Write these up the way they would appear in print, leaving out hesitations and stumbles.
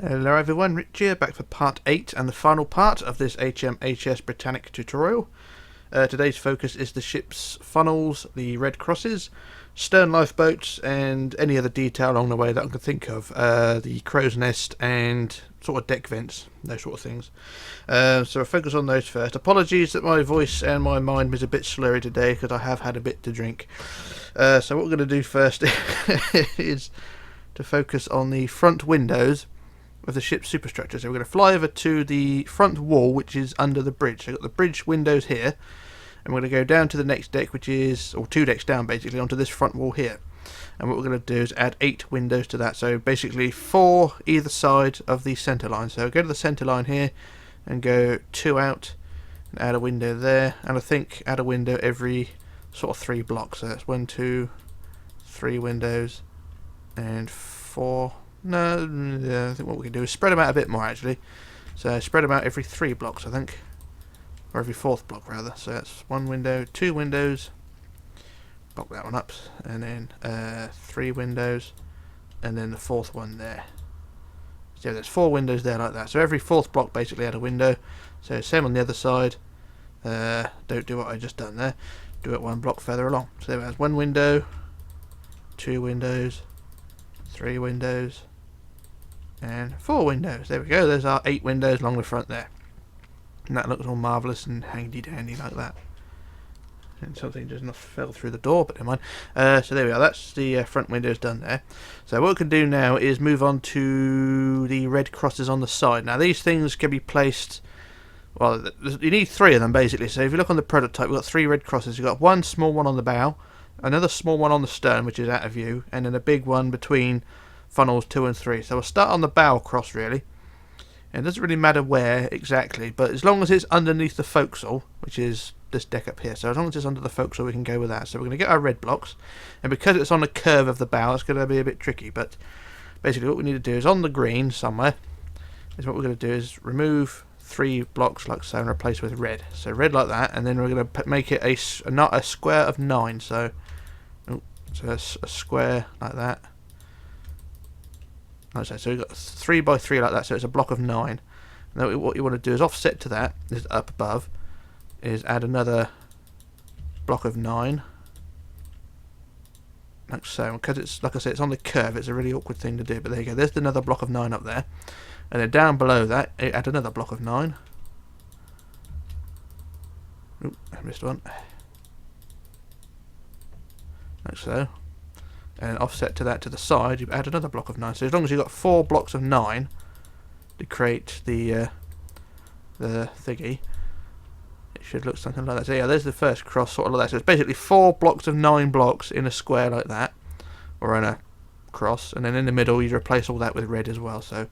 Hello everyone, Rich here, back for part 8 and the final part of this HMHS Britannic tutorial. Today's focus is the ship's funnels, the red crosses, stern lifeboats and any other detail along the way that I can think of. The crow's nest and sort of deck vents, those sort of things. So I'll focus on those first. Apologies that my voice and my mind was a bit slurry today because I have had a bit to drink. So what we're going to do first is to focus on the front windows of the ship's superstructure. So we're going to fly over to the front wall, which is under the bridge. So we've got the bridge windows here, and we're going to go down to the next deck, which is, or 2 decks down basically, onto this front wall here. And what we're going to do is add 8 windows to that. So basically 4 either side of the centre line. So go to the centre line here and go 2 out and add a window there. And I think add a window every sort of 3 blocks. So that's 1, 2, 3 windows and 4. No, I think what we can do is spread them out a bit more actually. So spread them out every 3 blocks, I think, or every 4th block rather. So that's 1 window, 2 windows, block that one up, and then 3 windows, and then the 4th one there. So there's 4 windows there like that. So every 4th block basically had a window. So same on the other side. Don't do what I just done there. Do it 1 block further along. So there's 1 window, 2 windows, 3 windows, and 4 windows. There we go. There's our 8 windows along the front there, and that looks all marvellous and handy dandy like that. And something just not fell through the door, but never mind. So there we are. That's the front windows done there. So what we can do now is move on to the red crosses on the side. Now these things can be placed. Well, you need 3 of them basically. So if you look on the prototype, we've got 3 red crosses. You've got 1 small one on the bow, another small one on the stern, which is out of view, and then a big one between funnels 2 and 3. So we'll start on the bow cross really. And it doesn't really matter where exactly, but as long as it's underneath the forecastle, which is this deck up here. So as long as it's under the forecastle, we can go with that. So we're going to get our red blocks, and because it's on the curve of the bow, it's going to be a bit tricky. But basically, what we need to do is on the green somewhere. Is what we're going to do is remove 3 blocks like so and replace with red. So red like that, and then we're going to make it not a square of 9. So a square like that. So we've got 3 by 3 like that, so it's a block of 9. Now what you want to do is offset to that, is up above, is add another block of 9. Like so. Because it's, like I said, it's on the curve, it's a really awkward thing to do, but there you go, there's another block of 9 up there. And then down below that, add another block of 9. Oop, I missed one. Like so. And offset to that to the side, you add another block of 9. So as long as you've got 4 blocks of 9 to create the thingy, it should look something like that. So yeah, there's the first cross, sort of like that. So it's basically 4 blocks of 9 blocks in a square like that, or in a cross, and then in the middle you replace all that with red as well. So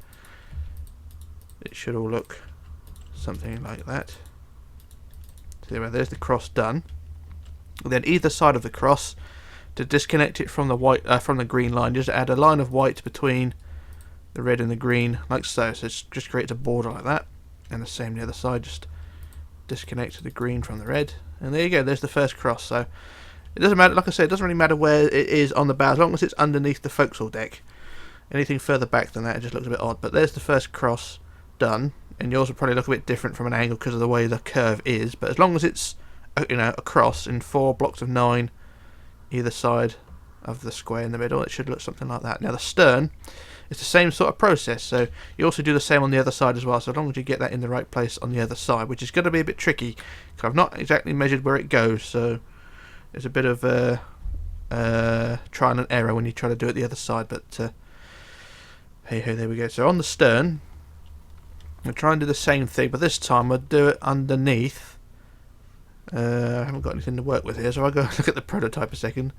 it should all look something like that. So there's the cross done. And then either side of the cross, to disconnect it from the white, from the green line, just add a line of white between the red and the green, like so. So it just creates a border like that, and the same the other side. Just disconnect the green from the red, and there you go. There's the first cross. So it doesn't matter. Like I said, it doesn't really matter where it is on the bow, as long as it's underneath the forecastle deck. Anything further back than that, it just looks a bit odd. But there's the first cross done, and yours will probably look a bit different from an angle because of the way the curve is. But as long as it's a cross in 4 blocks of 9. Either side of the square in the middle, it should look something like that. Now the stern is the same sort of process, so you also do the same on the other side as well, so as long as you get that in the right place on the other side, which is going to be a bit tricky because I've not exactly measured where it goes, so it's a bit of trial and error when you try to do it the other side, but hey ho, there we go. So on the stern we'll try and do the same thing, but this time we'll do it underneath. I haven't got anything to work with here, so I'll go look at the prototype a second.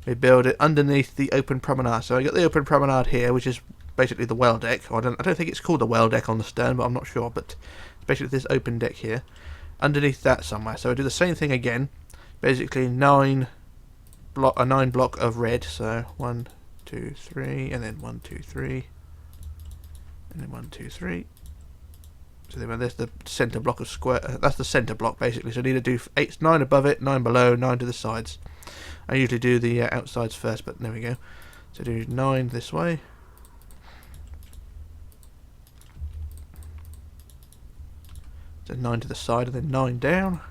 We build it underneath the open promenade. So I got the open promenade here, which is basically the well deck. I don't think it's called the well deck on the stern, but I'm not sure. But it's basically this open deck here, underneath that somewhere. So I do the same thing again. Basically 9 block of red. So 1, 2, 3, and then 1, 2, 3, and then 1, 2, 3. So there's the centre block of square. That's the centre block basically. So I need to do 9 above it, 9 below, 9 to the sides. I usually do the outsides first, but there we go. So do 9 this way, So 9 to the side and then 9 down.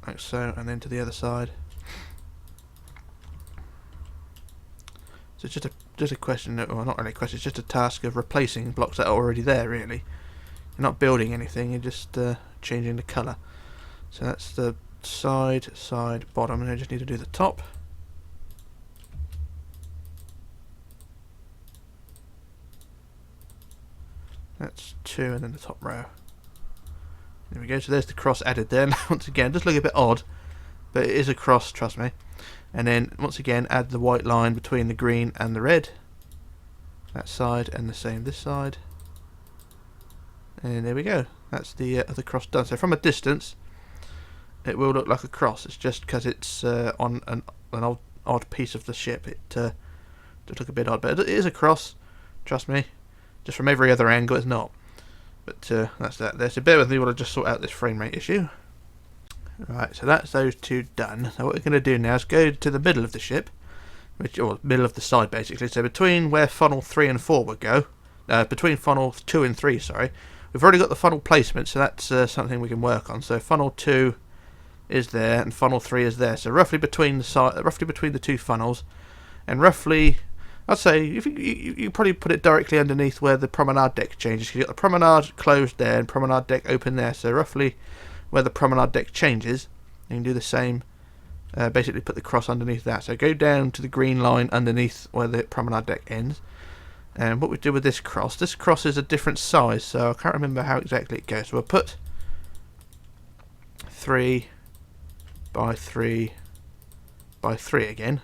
Like so, and then to the other side. So it's just a question, well, not really a question, it's just a task of replacing blocks that are already there, really. You're not building anything, you're just changing the colour. So that's the side, bottom, and I just need to do the top. That's 2, and then the top row. There we go, so there's the cross added there. Once again, just look a bit odd, but it is a cross, trust me. And then, once again, add the white line between the green and the red. That side, and the same this side. And there we go. That's the cross done. So from a distance, it will look like a cross. It's just because it's on an odd piece of the ship. It does look a bit odd, but it is a cross. Trust me. Just from every other angle, it's not. But that's that. There's a bit with me while I just sort out this frame rate issue. Right, so that's those two done. So what we're going to do now is go to the middle of the ship, or middle of the side basically. So between where funnel 3 and 4 would go, between funnel 2 and 3, sorry, we've already got the funnel placement, so that's something we can work on. So funnel 2 is there, and funnel 3 is there. So roughly between the two funnels, and roughly, I'd say, if you probably put it directly underneath where the promenade deck changes. You've got the promenade closed there and promenade deck open there. So roughly where the promenade deck changes, you can do the same. Basically put the cross underneath that. So go down to the green line underneath where the promenade deck ends. And what we do with this cross is a different size, so I can't remember how exactly it goes. So we'll put 3 by 3 by 3 again.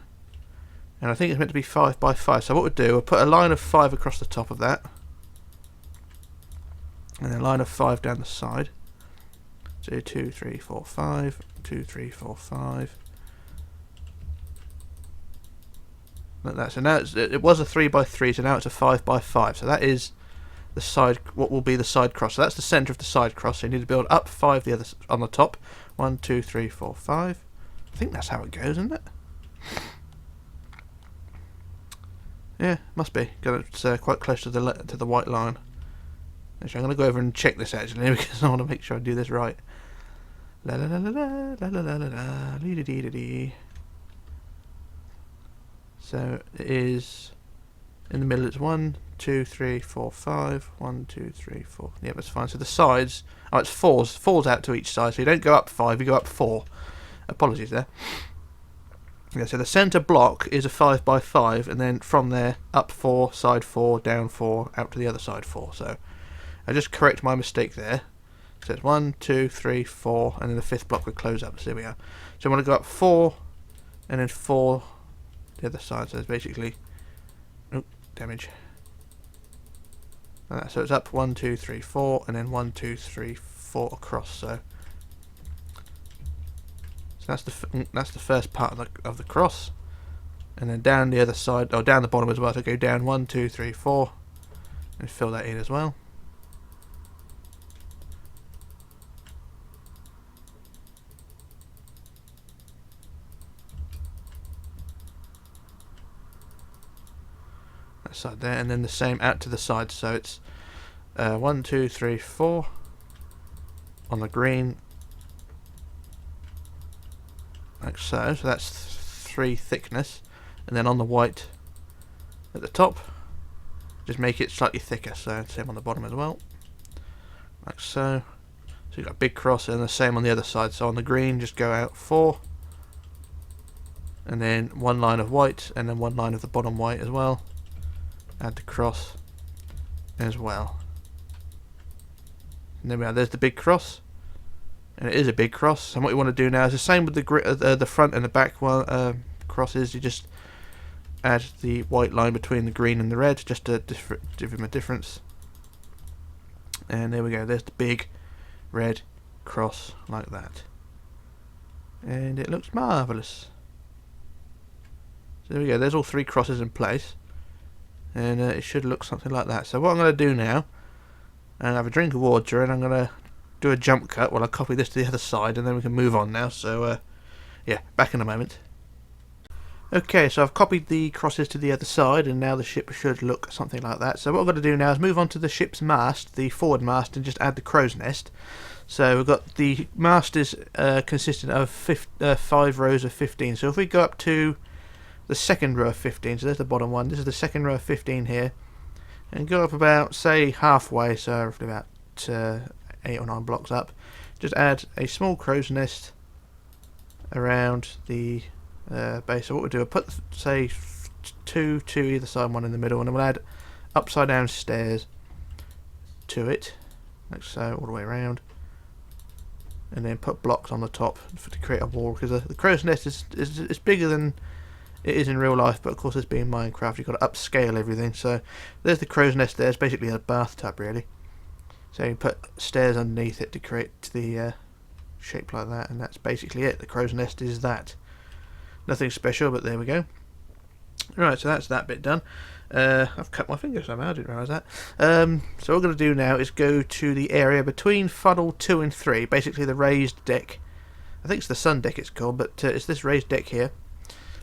And I think it's meant to be 5 by 5. So what we'll do, we'll put a line of 5 across the top of that. And then a line of 5 down the side. So 2, 3, 4, 5. 2, 3, 4, 5. Like that. So now it was a 3 by 3, so now it's a 5 by 5. So that is the side, what will be the side cross. So that's the centre of the side cross. So you need to build up 5 the other on the top. 1, 2, 3, 4, 5. I think that's how it goes, isn't it? Yeah, must be. It's quite close to the white line. Actually, I'm going to go over and check this actually because I want to make sure I do this right. La la la la la la la la la dee dee dee dee. So it is in the middle. It's 1, 2, 3, 4, 5. 1, 2, 3, 4. Yeah, that's fine. So the sides, it's fours out to each side. So you don't go up 5, you go up 4. Apologies there. Yeah, so the centre block is a 5 by 5, and then from there up 4, side 4, down 4, out to the other side 4. So I just correct my mistake there. So it's 1, 2, 3, 4, and then the 5th block would close up. So there we are. So I want to go up 4, and then 4 the other side. So it's basically, oh, damage. So it's up 1, 2, 3, 4, and then 1, 2, 3, 4 across. So that's the first part of the cross, and then down the other side, or down the bottom as well. So go down 1, 2, 3, 4, and fill that in as well. That side there, and then the same out to the side. So it's 1, 2, 3, 4 on the green. Like so. So that's 3 thickness, and then on the white at the top, just make it slightly thicker. So same on the bottom as well, like so. So you've got a big cross, and the same on the other side. So on the green, just go out 4, and then 1 line of white, and then 1 line of the bottom white as well. Add the cross as well. And there we are. There's the big cross. And it is a big cross. And what we want to do now is the same with the front and the back crosses. You just add the white line between the green and the red, just to give them a difference. And there we go. There's the big red cross like that. And it looks marvellous. So there we go. There's all 3 crosses in place. And it should look something like that. So what I'm going to do now, and have a drink of water, and I'm going to do a jump cut while I copy this to the other side, and then we can move on now. So yeah, back in a moment. Okay, so I've copied the crosses to the other side, and now the ship should look something like that. So what I'm going to do now is move on to the ship's mast, the forward mast, and just add the crow's nest. So we've got the mast is consistent of 5 rows of 15. So if we go up to the second row of 15, so there's the bottom one, this is the second row of 15 here, and go up about, say, halfway, so roughly about 8 or 9 blocks up, just add a small crow's nest around the base. So what we'll do, we'll put, say, two either side, one in the middle, and then we'll add upside down stairs to it, like so, all the way around, and then put blocks on the top to create a wall, because the crow's nest is bigger than it is in real life, but of course, as being Minecraft, you've got to upscale everything. So there's the crow's nest there. It's basically a bathtub, really. So you put stairs underneath it to create the shape like that, and that's basically it. The crow's nest is that. Nothing special, but there we go. Right, so that's that bit done. I've cut my finger somehow, I didn't realise that. So what we're going to do now is go to the area between funnel 2 and 3, basically the raised deck. I think it's the sun deck it's called, but it's this raised deck here.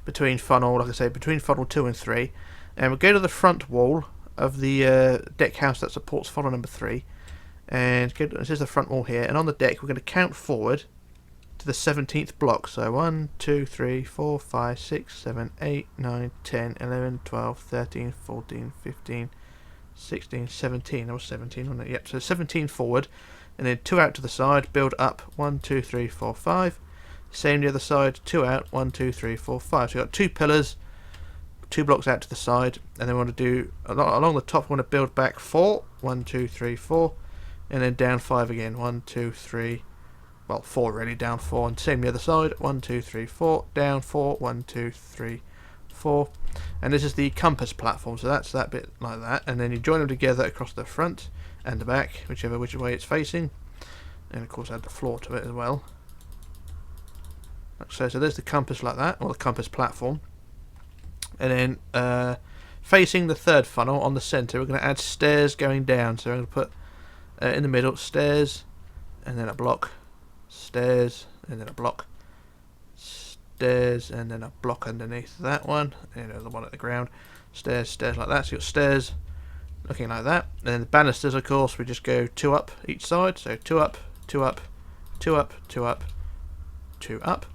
Between funnel, like I say, between funnel 2 and 3, and we'll go to the front wall of the deck house that supports funnel number 3, and this is the front wall here, and on the deck we're going to count forward to the 17th block. So 1, 2, 3, 4, 5, 6, 7, 8, 9, 10, 11, 12, 13, 14, 15, 16, 17. That was 17, wasn't it? Yep, so 17 forward, and then 2 out to the side, build up 1, 2, 3, 4, 5. Same the other side, 2 out, 1, 2, 3, 4, 5. So you've got 2 pillars, 2 blocks out to the side, and then we want to do along the top. We want to build back 4, 1, 2, 3, 4, and then down 5 again. 1, 2, 3, well, 4 really, down 4, and same the other side. 1, 2, 3, 4, down 4, 1, 2, 3, 4, and this is the compass platform. So that's that bit like that, and then you join them together across the front and the back, which way it's facing, and of course add the floor to it as well. So there's the compass like that, or the compass platform, and then facing the third funnel on the centre, we're going to add stairs going down. So I'm going to put in the middle stairs, and then a block, stairs, and then a block, stairs, and then a block underneath that one, and the one at the ground, stairs, stairs like that. So you've got stairs looking like that, and then the banisters, of course, we just go 2 up each side. So 2 up, 2 up, 2 up, 2 up, 2 up.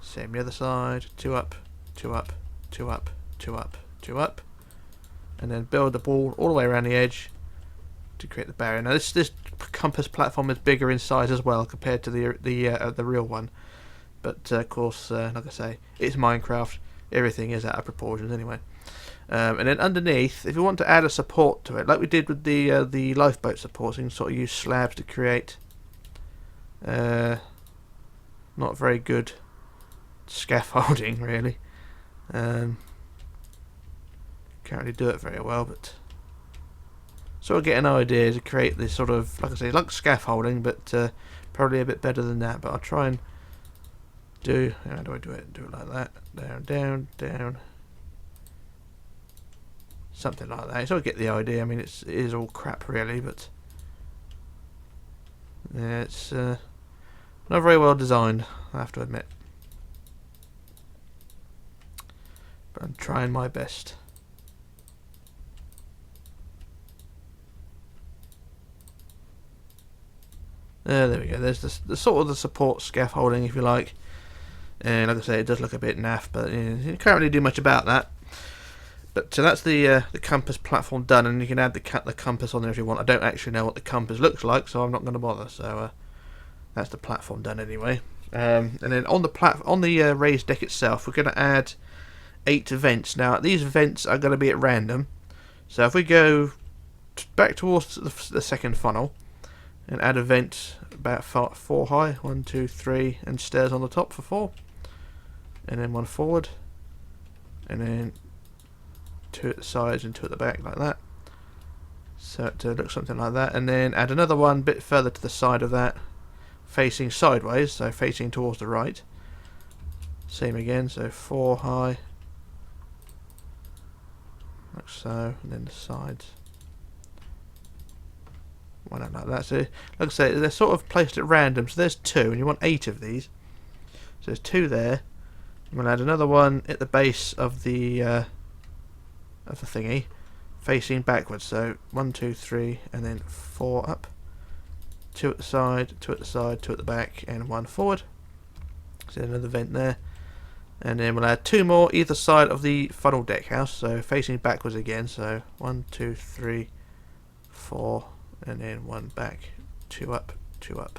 Same the other side, 2 up, 2 up, 2 up, 2 up, 2 up, and then build the wall all the way around the edge to create the barrier. Now this compass platform is bigger in size as well compared to the real one, but of course, like I say, it's Minecraft. Everything is out of proportions anyway. And then underneath, if you want to add a support to it, like we did with the lifeboat support, so you can sort of use slabs to create not very good scaffolding, really. Can't really do it very well, but sort of get an idea to create this sort of, like I say, like scaffolding, but probably a bit better than that. But I'll try and do, how do I do it? Do it like that, down, down, down, something like that. You sort of get the idea. I mean, it is all crap, really, but yeah, it's not very well designed, I have to admit. But I'm trying my best. There we go. There's the sort of the support scaffolding, if you like. And like I say, it does look a bit naff, but you can't really do much about that. But so that's the compass platform done, and you can add the compass on there if you want. I don't actually know what the compass looks like, so I'm not going to bother. So that's the platform done anyway. And then on the raised deck itself, we're going to add 8 vents. Now these vents are going to be at random. So if we go back towards the second funnel and add a vent about 4 high, 1, 2, 3, and stairs on the top for 4, and then 1 forward, and then 2 at the sides and 2 at the back, like that. So it looks something like that, and then add another one a bit further to the side of that, facing sideways, so facing towards the right. Same again, so 4 high, like so, and then the sides. One out like that. So, like I say, they're sort of placed at random. So there's 2, and you want 8 of these. So there's 2 there, We'll add another one at the base of the thingy, facing backwards. So 1, 2, 3, and then 4 up. 2 at the side, 2 at the side, 2 at the back, and 1 forward. So another vent there. And then we'll add 2 more either side of the funnel deck house, so facing backwards again. So 1, 2, 3, 4, and then 1 back, 2 up, 2 up,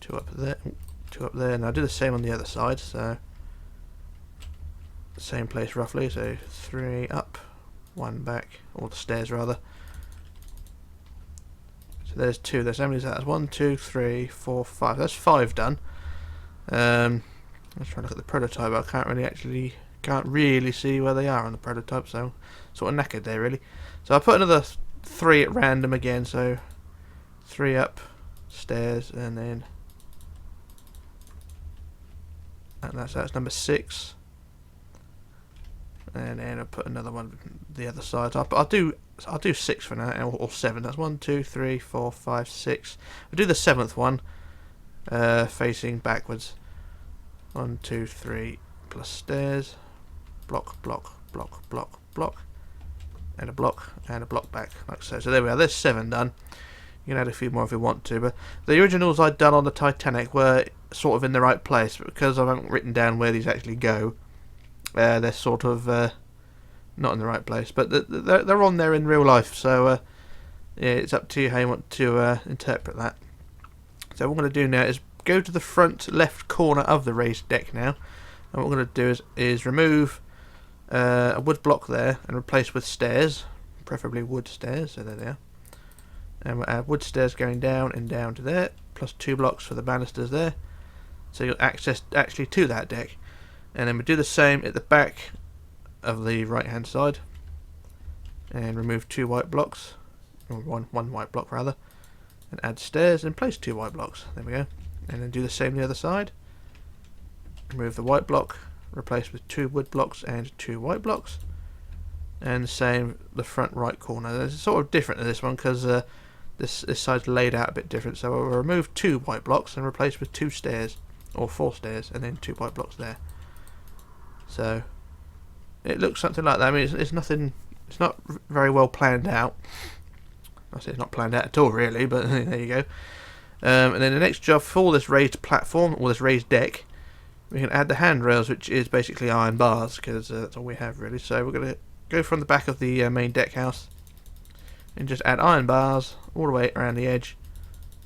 2 up there, 2 up there. And I'll do the same on the other side. So same place roughly. So 3 up, 1 back, or the stairs rather. So there's 2. There's how many is that? That's 1, 2, 3, 4, 5. That's 5 done. Let's try and look at the prototype. I can't really see where they are on the prototype, so sort of knackered there really. So I'll put another 3 at random again. So 3 up, stairs, and then that's number 6. And then I'll put another one the other side. I'll do 6 for now, or 7. That's 1, 2, 3, 4, 5, 6. I'll do the 7th one, facing backwards. 1, 2, 3, plus stairs, block, block, block, block, block, and a block back, like so. So there we are. There's 7 done. You can add a few more if you want to, but the originals I'd done on the Titanic were sort of in the right place, but because I haven't written down where these actually go, they're sort of not in the right place. But they're on there in real life, so yeah, it's up to you how you want to interpret that. So what we're going to do now is go to the front left corner of the raised deck now, and what we're going to do is remove a wood block there and replace with stairs, preferably wood stairs. So there they are, and we'll add wood stairs going down and down to there, plus 2 blocks for the banisters there, so you'll access actually to that deck. And then we do the same at the back of the right hand side, and remove 2 white blocks, or one white block rather, and add stairs and place 2 white blocks. There we go. And then do the same the other side. Remove the white block, replace with 2 wood blocks and 2 white blocks, and the same the front right corner. It's sort of different to this one because this side's laid out a bit different. So we'll remove 2 white blocks and replace with 2 stairs, or 4 stairs, and then 2 white blocks there. So it looks something like that. I mean, it's nothing. It's not very well planned out. I say it's not planned out at all, really. But there you go. And then the next job for this raised platform, or this raised deck, we can add the handrails, which is basically iron bars, because that's all we have really. So we're going to go from the back of the main deck house and just add iron bars all the way around the edge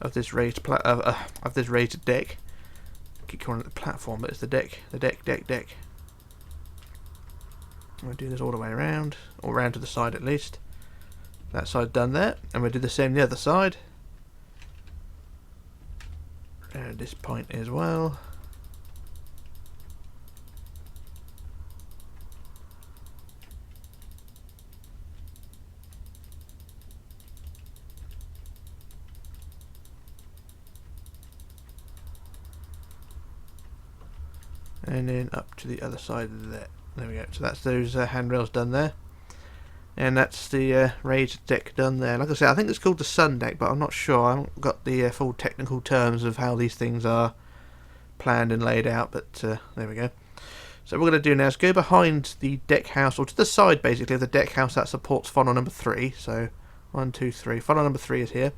of this raised deck. I keep calling it the platform, but it's the deck. The deck. We'll do this all the way around, or around to the side at least. That side done there, and we'll do the same the other side. And this point as well. And then up to the other side of there. There we go. So that's those handrails done there. And that's the raised deck done there. Like I said, I think it's called the sun deck, but I'm not sure. I haven't got the full technical terms of how these things are planned and laid out, but there we go. So what we're going to do now is go behind the deck house, or to the side basically of the deck house that supports funnel number 3. So 1, 2, 3. Funnel number 3 is here.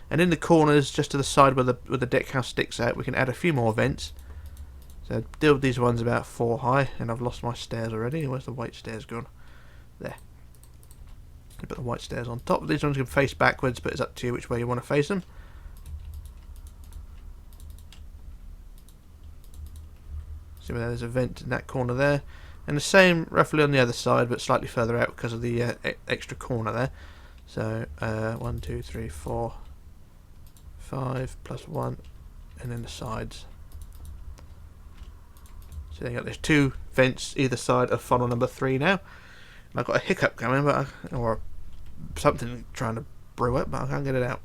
And in the corners, just to the side where the deck house sticks out, we can add a few more vents. So build these ones about 4 high, and I've lost my stairs already. Where's the white stairs gone? There. Put the white stairs on top. These ones can face backwards, but it's up to you which way you want to face them. See where there's a vent in that corner there, and the same roughly on the other side, but slightly further out because of the extra corner there. So 1, 2, 3, 4, 5 plus 1, and then the sides. So then you got those 2 vents either side of funnel number 3 now. And I've got a hiccup coming, or something trying to brew up, but I can't get it out.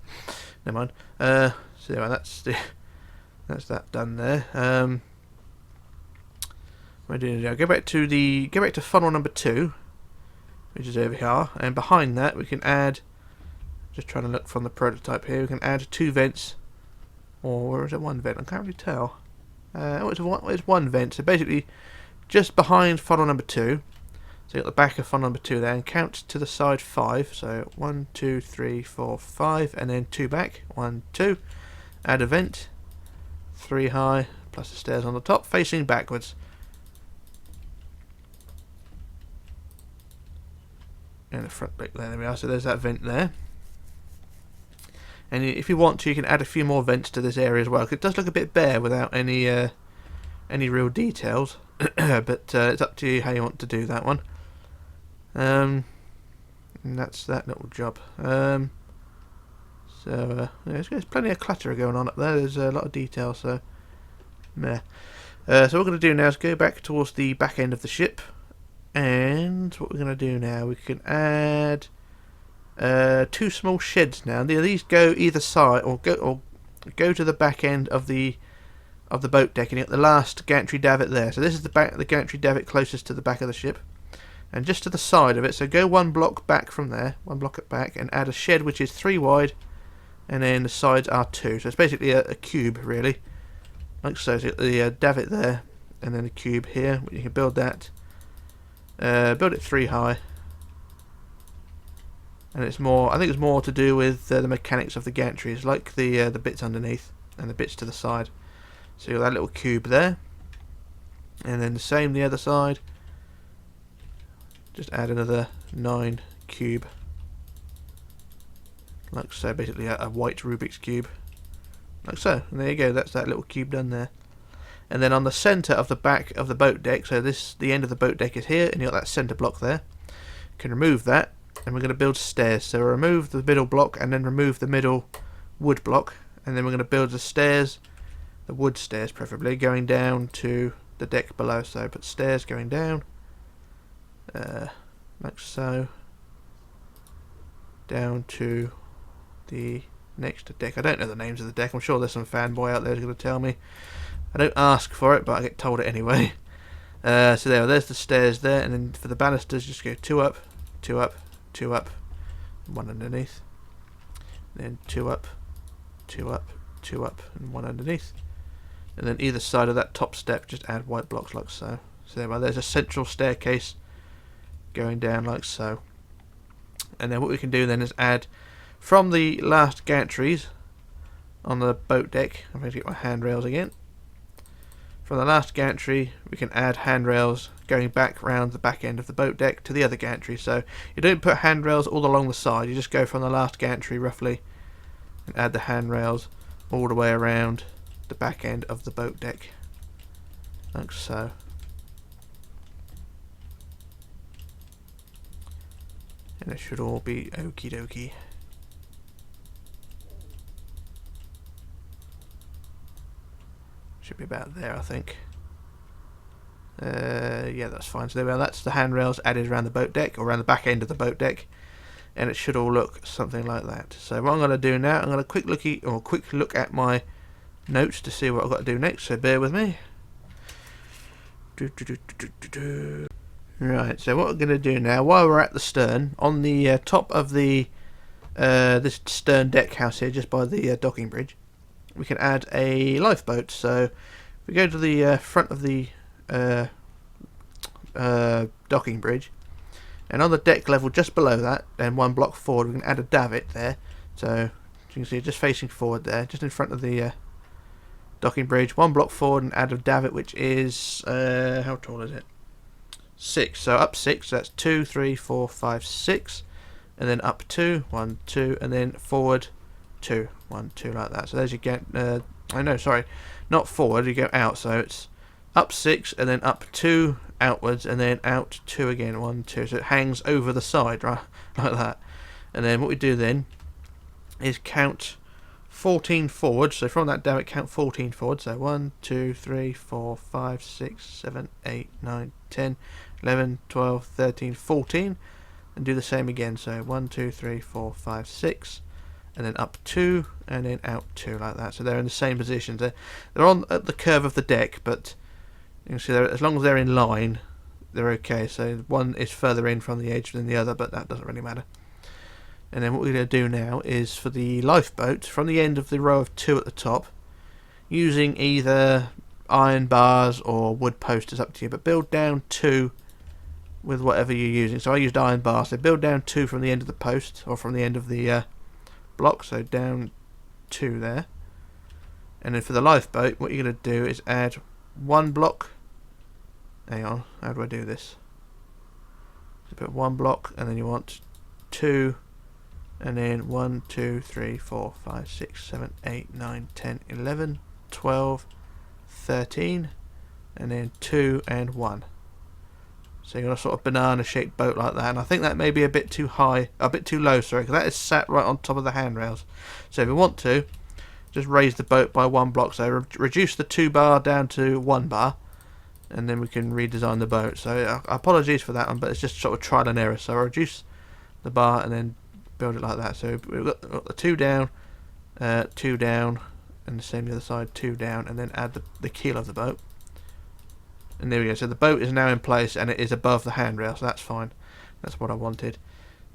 Never mind. So anyway, that's that done there. What do we do now? Go back to funnel number 2, which is over here, and behind that we can add. Just trying to look from the prototype here. We can add 2 vents, or is it 1 vent? I can't really tell. It's one vent. So basically, just behind funnel number 2. So you got the back of funnel number 2 there, and count to the side 5. So 1, 2, 3, 4, 5, and then 2 back. 1, 2. Add a vent. 3 high, plus the stairs on the top, facing backwards. And the front back there we are. So there's that vent there. And if you want to, you can add a few more vents to this area as well. 'Cause it does look a bit bare without any real details. But it's up to you how you want to do that one. And that's that little job. There's plenty of clutter going on up there. There's a lot of detail, so meh. So what we're going to do now is go back towards the back end of the ship. And what we're going to do now, we can add 2 small sheds now. These go either side, or go to the back end of the boat deck, and you got the last gantry davit there. So this is the gantry davit closest to the back of the ship, and just to the side of it. So go 1 block back from there, 1 block back, and add a shed which is 3 wide, and then the sides are 2. So it's basically a cube, really, like so. So the davit there, and then a cube here. You can build that. Build it 3 high. And it's more, I think it's more to do with the mechanics of the gantries, like the bits underneath and the bits to the side. So you got that little cube there, and then the same the other side. Just add another 9 cube, like so. Basically a white Rubik's cube, like so. And there you go. That's that little cube done there. And then on the centre of the back of the boat deck, so the end of the boat deck is here, and you got that centre block there. You can remove that. And we're going to build stairs. So remove the middle block and then remove the middle wood block, and then we're going to build the stairs, the wood stairs preferably, going down to the deck below. So put stairs going down, like so, down to the next deck. I don't know the names of the deck. I'm sure there's some fanboy out there who's going to tell me. I don't ask for it, but I get told it anyway. So there's the stairs there, and then for the banisters, just go 2 up, 2 up, 2 up, 1 underneath, then 2 up, 2 up, 2 up, and 1 underneath. And then either side of that top step, just add white blocks like so. So there's a central staircase going down like so. And then what we can do then is add from the last gantries on the boat deck. I'm going to get my handrails again. From the last gantry, we can add handrails going back round the back end of the boat deck to the other gantry. So you don't put handrails all along the side, you just go from the last gantry roughly and add the handrails all the way around the back end of the boat deck, like so. And it should all be okie dokie. Should be about there, I think. Yeah, that's fine. So there we are. That's the handrails added around the boat deck, or around the back end of the boat deck, and it should all look something like that. So what I'm going to do now, I'm going to quick look at my notes to see what I've got to do next. So bear with me. Right. So what we're going to do now, while we're at the stern, on the top of the this stern deck house here, just by the docking bridge, we can add a lifeboat. So if we go to the front of the docking bridge, and on the deck level just below that, then 1 block forward, we can add a davit there. So you can see just facing forward there, just in front of the docking bridge, 1 block forward, and add a davit which is how tall is it? 6. So up 6. So that's 2, 3, 4, 5, 6, and then up 2, 1, 2, and then forward 2, 1, 2, like that. So there's your get. Oh no, sorry, not forward. You go out. So it's up 6 and then up 2 outwards, and then out 2 again. 1, 2. So it hangs over the side, right, like that. And then what we do then is count 14 forward. So from that davit, count 14 forward. So 1, 2, 3, 4, 5, 6, 7, 8, 9, 10, 11, 12, 13, 14, and do the same again. So 1, 2, 3, 4, 5, 6. And then up 2, and then out 2, like that. So they're in the same positions. They're on at the curve of the deck, but you can see as long as they're in line, they're okay. So one is further in from the edge than the other, but that doesn't really matter. And then what we're going to do now is for the lifeboat, from the end of the row of 2 at the top, using either iron bars or wood posts, is up to you, but build down 2 with whatever you're using. So I used iron bars, so build down 2 from the end of the post, or from the end of the block, so down 2 there. And then for the lifeboat, what you're going to do is add 1 block. Hang on, how do I do this? So put 1 block, and then you want 2, and then 1, 2, 3, 4, 5, 6, 7, 8, 9, 10, 11, 12, 13, and then 2 and 1. So you've got a sort of banana shaped boat like that, and I think that may be a bit too high, a bit too low, sorry, because that is sat right on top of the handrails. So if you want to, just raise the boat by 1 block, so reduce the 2 bar down to 1 bar, and then we can redesign the boat. So apologies for that one, but it's just sort of trial and error. So I'll reduce the bar and then build it like that. So we've got the 2 down, and the same the other side, 2 down, and then add the keel of the boat. And there we go. So the boat is now in place, and it is above the handrail, so that's fine. That's what I wanted.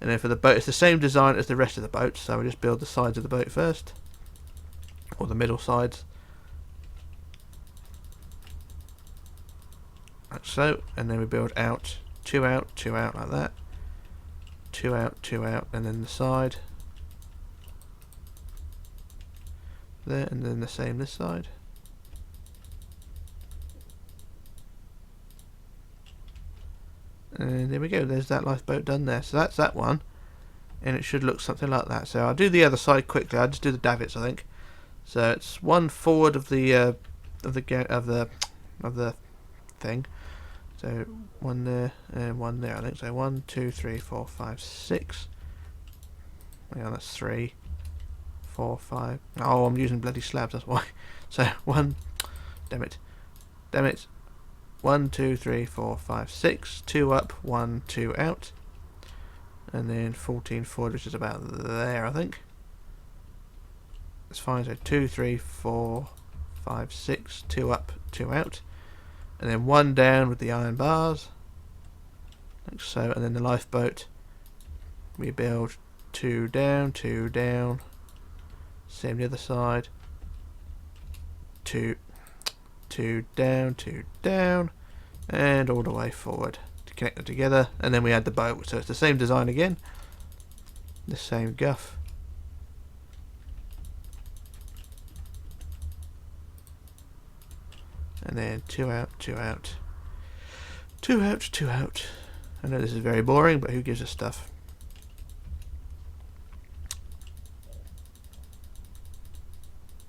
And then for the boat, it's the same design as the rest of the boat. So we just build the sides of the boat first, or the middle sides, like so. And then we build out, 2 out, 2 out, like that. 2 out, 2 out, and then the side there, and then the same this side. And there we go, there's that lifeboat done there. So that's that one, and it should look something like that. So I'll do the other side quickly. I'll just do the davits, I think. So it's 1 forward of the thing. So 1 there and 1 there, I think. So 1, 2, 3, 4, 5, 6. Yeah, that's 3, 4, 5. Oh, I'm using bloody slabs, that's why. So 1, damn it. 1, 2, 3, 4, 5, 6. 2 up, 1, 2 out. And then 14 forward, which is about there, I think. That's fine. So 2, 3, 4, 5, 6. 2 up, 2 out. And then 1 down with the iron bars, like so. And then the lifeboat, we build 2 down, 2 down. Same the other side. 2 down, 2 down, and all the way forward to connect them together. And then we add the boat, so it's the same design again, the same guff. And then 2 out, 2 out, 2 out, 2 out. I know this is very boring, but who gives a stuff?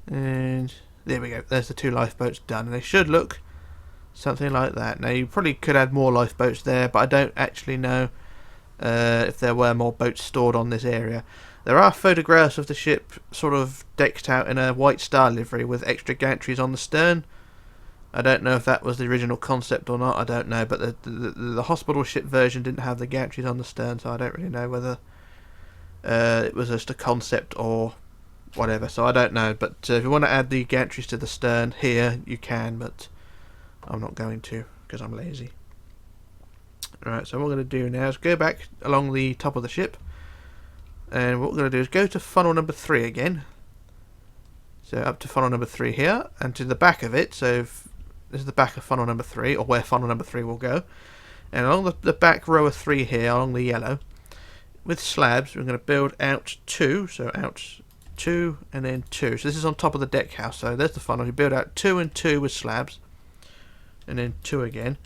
And there we go. There's the 2 lifeboats done, and they should look something like that. Now you probably could add more lifeboats there, but I don't actually know if there were more boats stored on this area. There are photographs of the ship sort of decked out in a White Star livery with extra gantries on the stern. I don't know if that was the original concept or not, I don't know, but the hospital ship version didn't have the gantries on the stern, so I don't really know whether it was just a concept or whatever, so I don't know. But if you want to add the gantries to the stern here, you can, but I'm not going to because I'm lazy. Alright, so what we're going to do now is go back along the top of the ship, and what we're going to do is go to funnel number 3 again. So up to funnel number 3 here, and to the back of it. So this is the back of funnel number 3, or where funnel number 3 will go. And along the back row of 3 here, along the yellow, with slabs, we're going to build out 2. So out 2 and then 2. So this is on top of the deck house. So there's the funnel. You build out 2 and 2 with slabs, and then 2 again.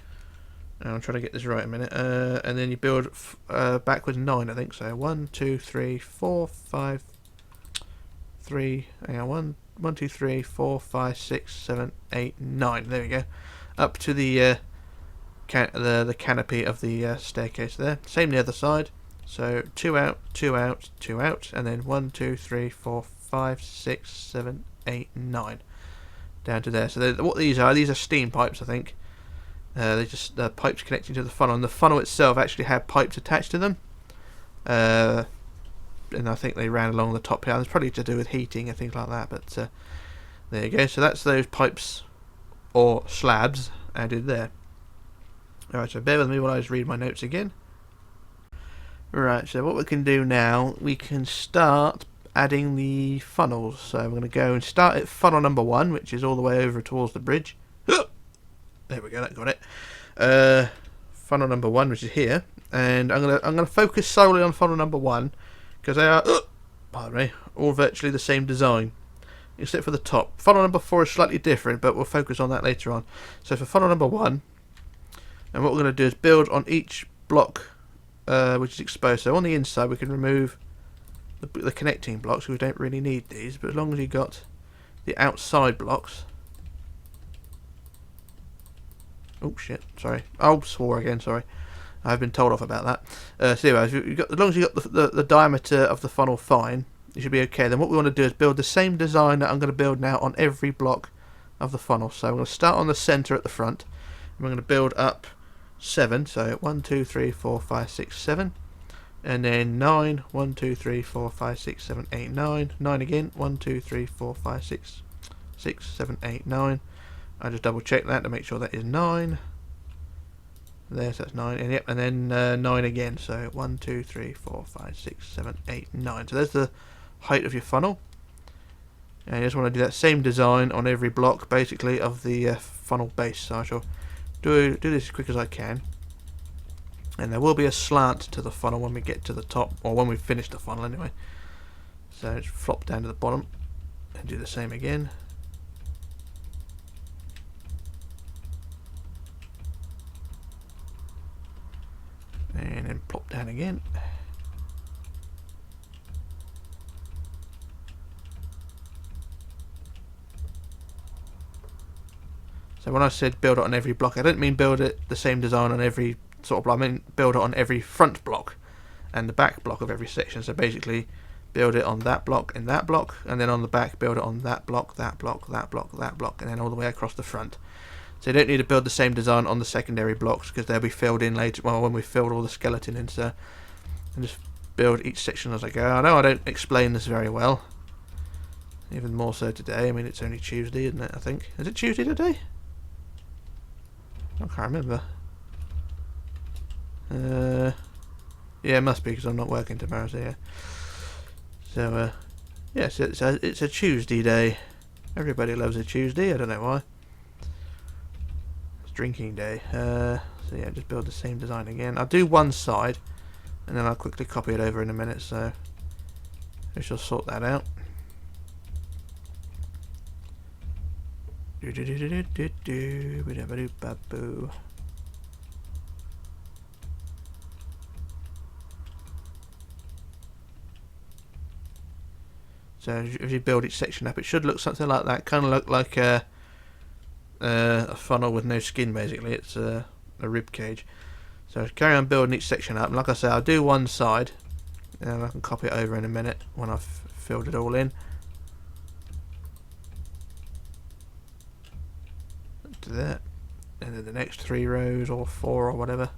And I'm trying to get this right a minute. And then you build backwards 9, I think. So 1, 2, 3, 4, 5, 3. Hang on, 1, 2, 3, 4, 5, 6, 7, 8, 9. There we go. Up to the canopy of the staircase there. Same the other side. So 2 out, 2 out, 2 out, and then 1, 2, 3, 4, 5, 6, 7, 8, 9. Down to there. So what these are steam pipes, I think. They're just pipes connecting to the funnel, and the funnel itself actually had pipes attached to them. And I think they ran along the top here. It's probably to do with heating and things like that, but there you go. So that's those pipes or slabs added there. Alright, so bear with me while I just read my notes again. Right, so what we can do now, we can start adding the funnels. So I'm going to go and start at funnel number 1, which is all the way over towards the bridge. There we go, that got it. Funnel number 1, which is here, and I'm gonna focus solely on funnel number 1 because they are, pardon me, all virtually the same design, except for the top. Funnel number 4 is slightly different, but we'll focus on that later on. So for funnel number 1, and what we're going to do is build on each block which is exposed. So on the inside we can remove the connecting blocks, we don't really need these, but as long as you got the outside blocks. Oh shit, sorry. Oh, swore again, sorry. I've been told off about that. So anyway, as long as you got the diameter of the funnel fine, you should be okay. Then what we want to do is build the same design that I'm going to build now on every block of the funnel. So I'm going to start on the centre at the front, and we're going to build up 7. So 1, 2, 3, 4, 5, 6, 7. And then 9, 1, 2, 3, 4, 5, 6, 7, 8, 9. 9 again, 1, 2, 3, 4, 5, 6, 7, 8, 9. I just double check that to make sure that is 9. There, so that's 9. And yep, and then 9 again. So 1, 2, 3, 4, 5, 6, 7, 8, 9. So there's the height of your funnel. And you just want to do that same design on every block, basically, of the funnel base. So I shall do this as quick as I can. And there will be a slant to the funnel when we get to the top, or when we finish the funnel anyway. So just flop down to the bottom and do the same again. And then plop down again. So when I said build it on every block, I don't mean build it the same design on every sort of block. I mean build it on every front block and the back block of every section. So basically build it on that block and that block, and then on the back build it on that block, that block, that block, that block, and then all the way across the front. So you don't need to build the same design on the secondary blocks because they'll be filled in later, well, when we filled all the skeleton in. So and just build each section as I go. I know I don't explain this very well, even more so today. I mean, it's only Tuesday, isn't it? I think. Is it Tuesday today? I can't remember. Yeah, it must be because I'm not working tomorrow. So yeah. So yes, it's a Tuesday day. Everybody loves a Tuesday. I don't know why. It's drinking day. So yeah, just build the same design again. I'll do one side, and then I'll quickly copy it over in a minute. So we shall sort that out. So if you build each section up, it should look something like that. Kind of look like a funnel with no skin. Basically, it's a rib cage. So carry on building each section up. And like I say, I'll do one side, and I can copy it over in a minute when I've filled it all in. To that, and then the next 3 rows or 4 or whatever.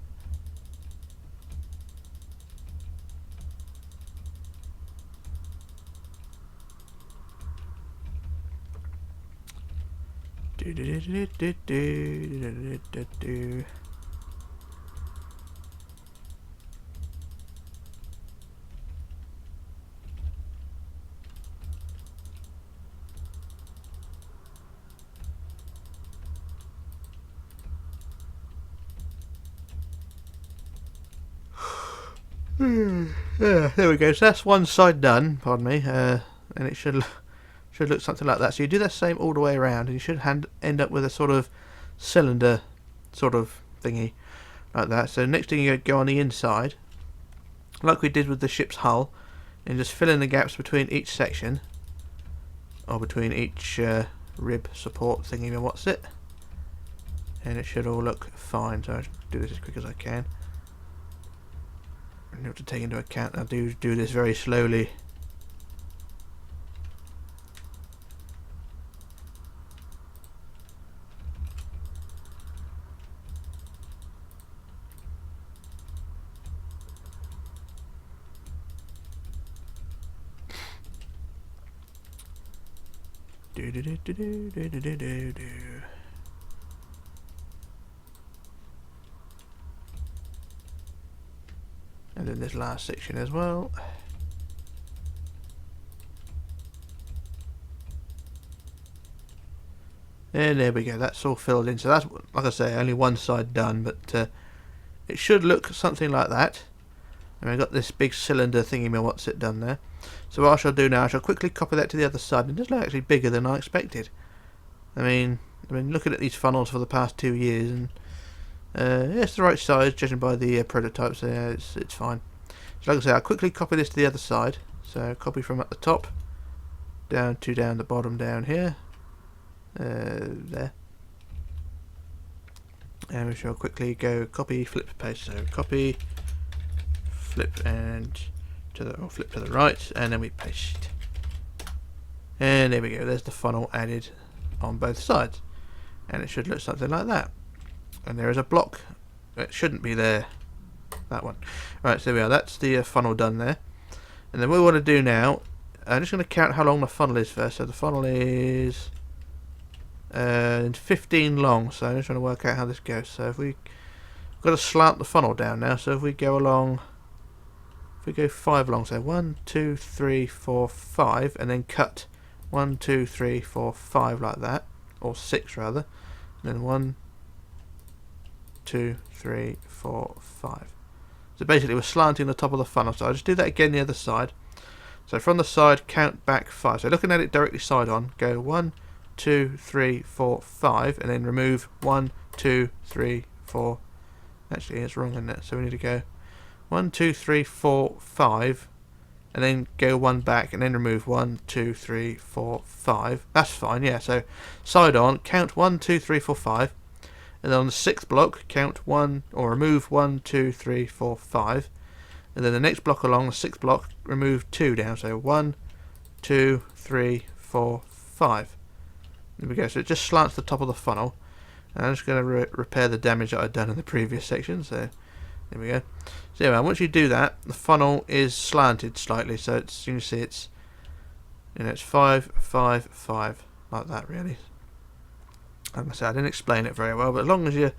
Yeah, there we go. So that's one side done. Pardon me. And it should look something like that. So you do the same all the way around, and you should end up with a sort of cylinder sort of thingy like that. So next thing you go on the inside, like we did with the ship's hull, and just fill in the gaps between each section, or between each rib support thingy and what's it, and it should all look fine. So I'll do this as quick as I can. You have to take into account I do this very slowly. And then this last section as well. And there we go, that's all filled in. So that's, like I say, only one side done, but it should look something like that. And we've got this big cylinder thingy, what's it done there. So what I shall do now, I shall quickly copy that to the other side. And it's actually bigger than I expected. I mean, I've been looking at these funnels for the past 2 years, and yeah, it's the right size, judging by the prototypes. So yeah, it's fine. So like I say, I'll quickly copy this to the other side. So copy from at the top down to down the bottom down here. There. And we shall quickly go copy, flip, paste. So copy, flip, and flip to the right, and then we paste. And there we go. There's the funnel added on both sides, and it should look something like that. And there is a block. It shouldn't be there. That one. Right. So there we are. That's the funnel done there. And then what we want to do now, I'm just going to count how long the funnel is first. So the funnel is 15 long. So I'm just trying to work out how this goes. So if we've got to slant the funnel down now. So if we go along, if we go 5 long, so 1, 2, 3, 4, 5, and then cut 1, 2, 3, 4, 5 like that, or 6 rather, and then 1, 2, 3, 4, 5. So basically we're slanting the top of the funnel. So I'll just do that again the other side. So from the side, count back 5. So looking at it directly side on, go 1, 2, 3, 4, 5, and then remove 1, 2, 3, 4. Actually, it's wrong, isn't it? So we need to go 1, 2, 3, 4, 5, and then go 1 back, and then remove 1, 2, 3, 4, 5. That's fine, yeah. So side on, count 1, 2, 3, 4, 5. And then on the 6th block, count 1, or remove 1, 2, 3, 4, 5. And then the next block along, the 6th block, remove 2 down. So 1, 2, 3, 4, 5. There we go. So it just slants the top of the funnel. And I'm just going to repair the damage that I'd done in the previous section. So there we go. So anyway, once you do that, the funnel is slanted slightly. So it's, you can see it's, it's 5, 5, 5, like that really. Like I said, I didn't explain it very well, but as long as you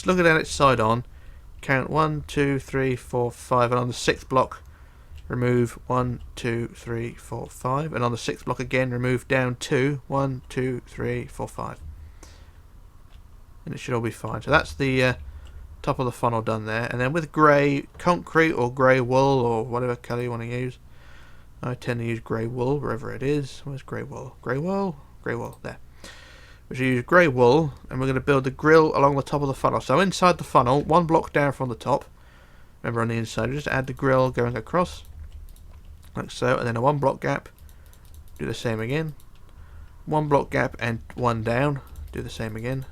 look at it side on, count 1, 2, 3, 4, 5, and on the 6th block, remove 1, 2, 3, 4, 5, and on the 6th block again, remove down 2, 1, 2, 3, 4, 5. And it should all be fine. So that's the top of the funnel done there. And then with grey concrete or grey wool or whatever colour you want to use, I tend to use grey wool wherever it is. Where's grey wool? Grey wool? Grey wool, there. We should use grey wool, and we're going to build the grill along the top of the funnel. So inside the funnel, 1 block down from the top. Remember on the inside, just add the grill going across, like so, and then a 1 block gap. Do the same again. 1 block gap and 1 down. Do the same again.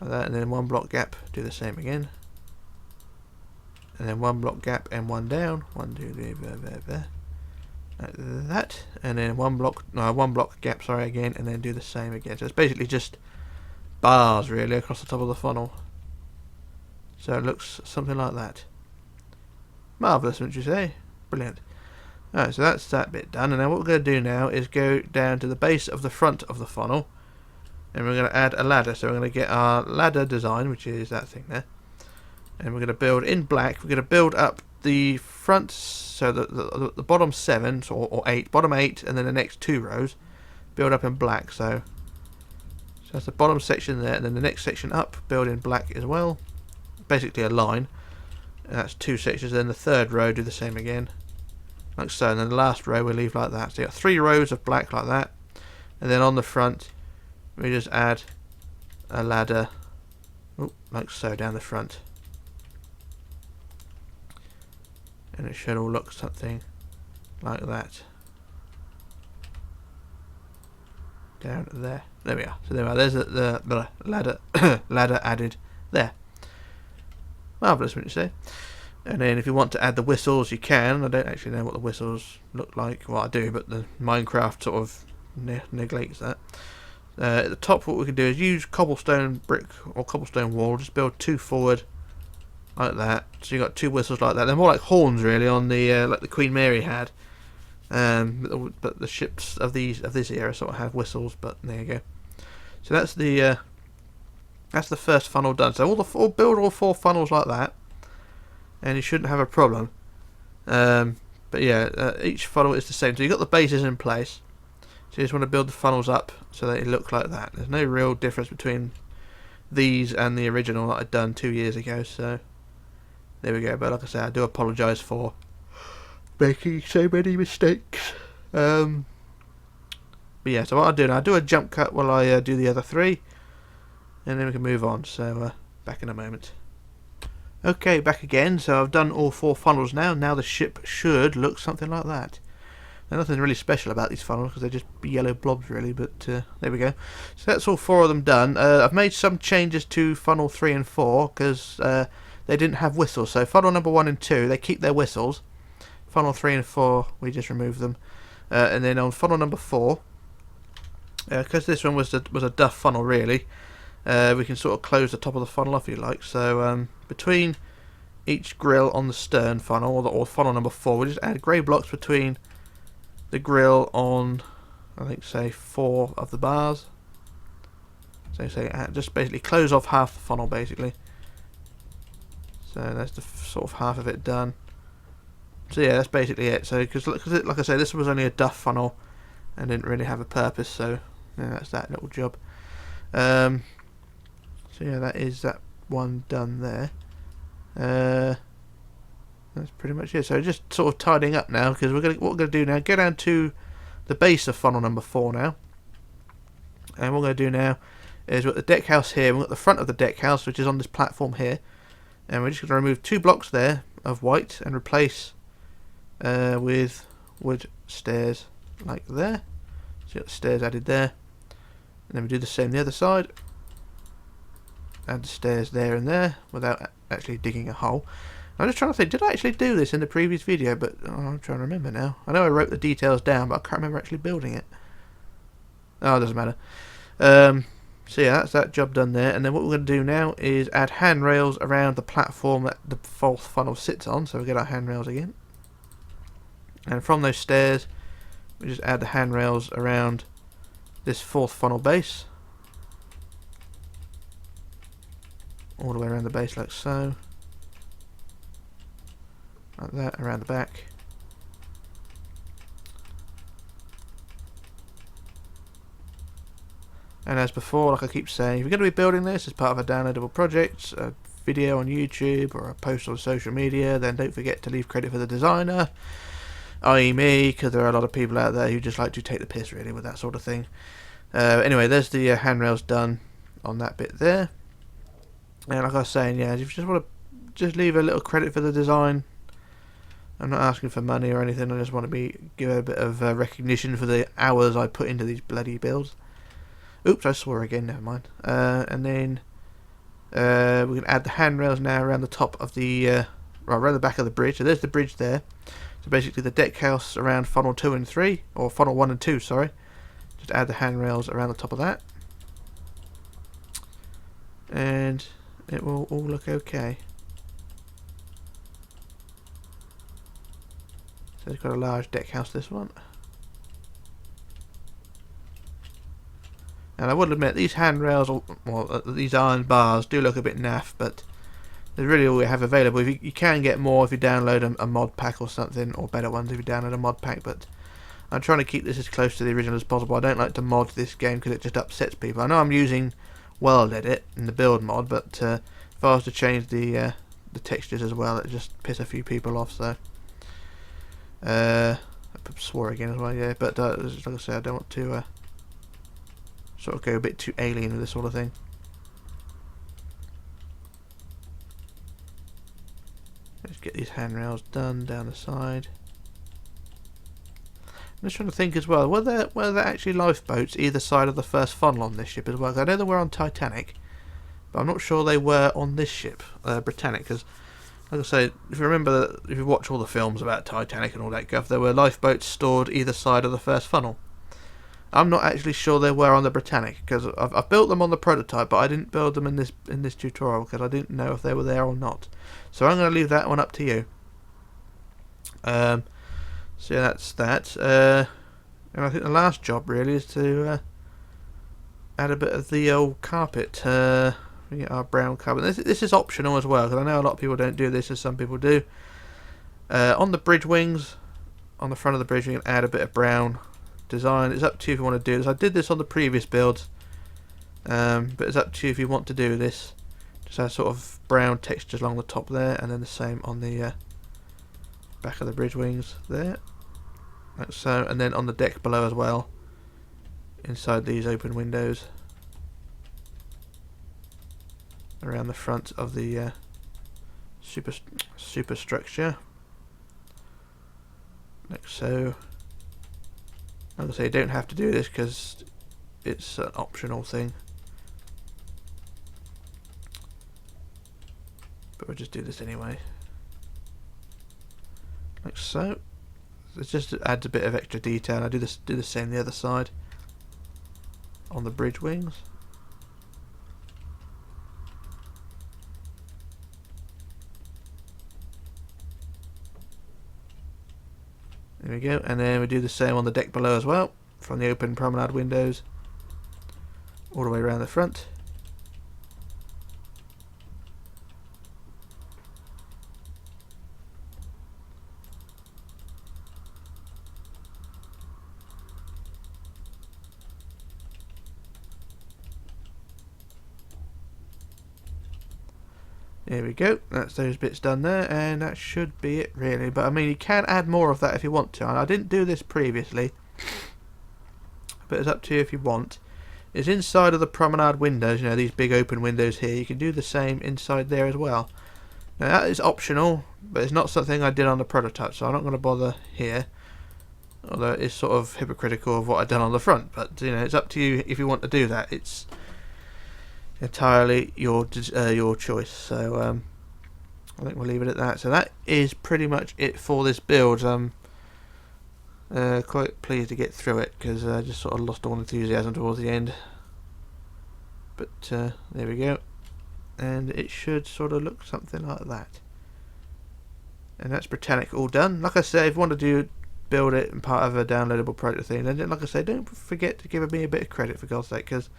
Like that, and then 1 block gap. Do the same again. And then 1 block gap and 1 down. 1, 2, 3, there. Like that, and then 1 block gap, sorry, again, and then do the same again. So it's basically just bars really across the top of the funnel. So it looks something like that. Marvellous, wouldn't you say? Brilliant. Alright, so that's that bit done, and now what we're going to do now is go down to the base of the front of the funnel, and we're going to add a ladder. So we're going to get our ladder design, which is that thing there, and we're going to build in black. We're going to build up the front, so the bottom 7 or 8, bottom 8, and then the next 2 rows build up in black. So that's the bottom section there, and then the next section up build in black as well, basically a line, and that's 2 sections. Then the 3rd row do the same again, like so, and then the last row we'll leave like that. So you got 3 rows of black like that, and then on the front we just add a ladder, like so, down the front. And it should all look something like that. Down there. There we are. So there we are. There's the ladder ladder added there. Marvellous, wouldn't you say? And then if you want to add the whistles, you can. I don't actually know what the whistles look like. Well, I do, but the Minecraft sort of neglects that. At the top, what we can do is use cobblestone brick or cobblestone wall. Just build 2 forward. Like that, so you got 2 whistles like that. They're more like horns, really, on the like the Queen Mary had. But the ships of this era sort of have whistles. But there you go. So that's the first funnel done. So build all 4 funnels like that, and you shouldn't have a problem. But yeah, each funnel is the same. So you got the bases in place, So you just want to build the funnels up so they look like that. There's no real difference between these and the original that I'd done 2 years ago, so there we go. But like I say, I do apologise for making so many mistakes. But yeah, so what I'll do now, I'll do a jump cut while I do the other three, and then we can move on. So back in a moment. Okay, back again. So I've done all 4 funnels now. Now the ship should look something like that. There's nothing really special about these funnels because they're just yellow blobs really, but there we go. So that's all 4 of them done. I've made some changes to funnel 3 and 4 because they didn't have whistles. So funnel number 1 and 2, they keep their whistles. Funnel 3 and 4, we just remove them. And then on funnel number 4, because this one was a duff funnel really, we can sort of close the top of the funnel off if you like. So between each grill on the stern funnel, or funnel number 4, we just add grey blocks between the grill on, I think, say 4 of the bars. So say just basically close off half the funnel basically. So that's the sort of half of it done. So yeah, that's basically it. So because like I say, this was only a duff funnel and didn't really have a purpose. So yeah, that's that little job. So yeah, that is that one done there. That's pretty much it. So just sort of tidying up now, because what we're gonna do now, go down to the base of funnel number 4 now, and what we're gonna do now is we've got the deck house here. We've got the front of the deck house, which is on this platform here, and we're just gonna remove 2 blocks there of white and replace with wood stairs like there. So you've got the stairs added there, and then we do the same the other side. Add the stairs there and there without actually digging a hole. I'm just trying to think, did I actually do this in the previous video? But I'm trying to remember now. I know I wrote the details down, but I can't remember actually building it. Oh, it doesn't matter. So yeah, that's that job done there. And then what we're going to do now is add handrails around the platform that the 4th funnel sits on. So we get our handrails again. And from those stairs, we just add the handrails around this 4th funnel base. All the way around the base like so. Like that, around the back. And as before, like I keep saying, if you're going to be building this as part of a downloadable project, a video on YouTube or a post on social media, then don't forget to leave credit for the designer, i.e. me, because there are a lot of people out there who just like to take the piss really with that sort of thing. Anyway, there's the handrails done on that bit there. And like I was saying, yeah, if you just want to just leave a little credit for the design, I'm not asking for money or anything. I just want to give a bit of recognition for the hours I put into these bloody builds. Oops, I swore again. Never mind. And then we're going to add the handrails now around the top of the around the back of the bridge. So there's the bridge there. So basically the deck house around funnel 2 and 3, or funnel 1 and 2. Sorry. Just add the handrails around the top of that, and it will all look okay. So it's got a large deck house, this one. And I will admit, these handrails, well, these iron bars do look a bit naff, but they're really all we have available. You can get more if you download a mod pack or something, or better ones if you download a mod pack, but I'm trying to keep this as close to the original as possible. I don't like to mod this game because it just upsets people. I know I'm using World Edit in the build mod, but if I was to change the textures as well, it just piss a few people off. So I swore again as well, yeah. But like I say, I don't want to sort of go a bit too alien with this sort of thing. Let's get these handrails done down the side. I'm just trying to think as well, were there actually lifeboats either side of the first funnel on this ship as well? 'Cause I know they were on Titanic, but I'm not sure they were on this ship, Britannic. Because, like I say, if you remember, if you watch all the films about Titanic and all that guff, there were lifeboats stored either side of the first funnel. I'm not actually sure they were on the Britannic, because I've built them on the prototype, but I didn't build them in this tutorial because I didn't know if they were there or not. So I'm going to leave that one up to you. So yeah, that's that. And I think the last job really is to add a bit of the old carpet. We get our brown carpet. This is optional as well, because I know a lot of people don't do this, as some people do. On the bridge wings, on the front of the bridge, we can add a bit of brown design. It's up to you if you want to do this. I did this on the previous builds, but it's up to you if you want to do this. Just have sort of brown textures along the top there, and then the same on the back of the bridge wings there, like so, and then on the deck below as well, inside these open windows around the front of the superstructure, like so. Like I say, you don't have to do this because it's an optional thing, but we'll just do this anyway, like so. It just adds a bit of extra detail. I do the same the other side on the bridge wings. There we go, and then we do the same on the deck below as well, from the open promenade windows all the way around the front. There we go, that's those bits done there, and that should be it really. But I mean, you can add more of that if you want to, and I didn't do this previously, but it's up to you if you want. It's inside of the promenade windows, you know, these big open windows here. You can do the same inside there as well. Now that is optional, but it's not something I did on the prototype, so I'm not going to bother here, although it's sort of hypocritical of what I've done on the front. But you know, it's up to you if you want to do that. It's entirely your choice. So I think we'll leave it at that. So that is pretty much it for this build. I'm quite pleased to get through it because I just sort of lost all enthusiasm towards the end. But there we go, and it should sort of look something like that. And that's Britannic all done. Like I say, if you want to build it and part of a downloadable project thing, then like I say, don't forget to give me a bit of credit, for God's sake, because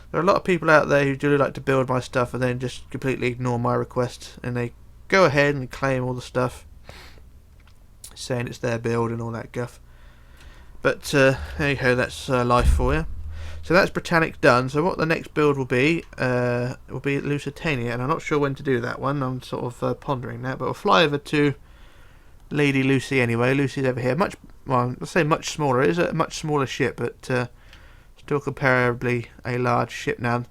there are a lot of people out there who do like to build my stuff and then just completely ignore my request, and they go ahead and claim all the stuff, saying it's their build and all that guff. But there you go, that's life for you. So that's Britannic done. So what the next build will be Lusitania, and I'm not sure when to do that one. I'm sort of pondering that, but we'll fly over to Lady Lucy anyway. Lucy's over here. Let's say much smaller. It is a much smaller ship, but still comparably a large ship. Now,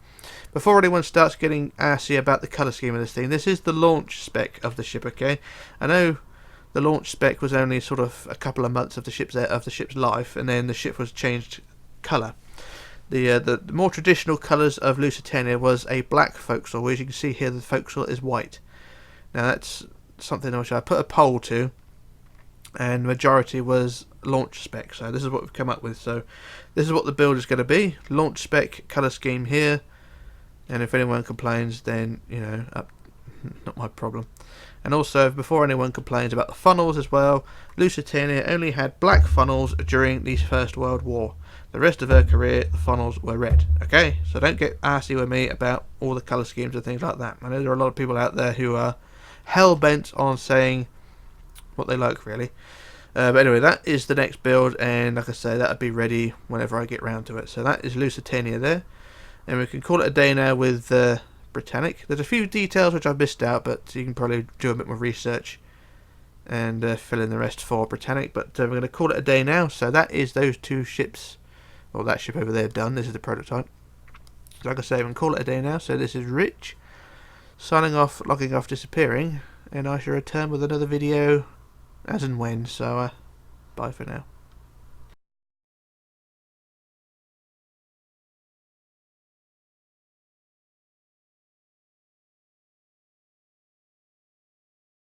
before anyone starts getting arsy about the colour scheme of this thing, this is the launch spec of the ship, okay? I know the launch spec was only sort of a couple of months of the ship's life, and then the ship was changed colour. The more traditional colours of Lusitania was a black forecastle, whereas you can see here the forecastle is white. Now that's something which I put a poll to, and majority was launch spec, so this is what we've come up with. So this is what the build is going to be: launch spec, colour scheme here, and if anyone complains, then you know, not my problem. And also, before anyone complains about the funnels as well, Lusitania only had black funnels during the First World War. The rest of her career, the funnels were red. Okay, so don't get arsy with me about all the colour schemes and things like that. I know there are a lot of people out there who are hell bent on saying what they like, really. But anyway, that is the next build, and like I say, that'll be ready whenever I get round to it. So that is Lusitania there, and we can call it a day now with Britannic. There's a few details which I've missed out, but you can probably do a bit more research and fill in the rest for Britannic. But we're going to call it a day now. So that is those two ships, or that ship over there, done. This is the prototype. So like I say, we can call it a day now. So this is Rich signing off, logging off, disappearing, and I shall return with another video as and when. So bye for now.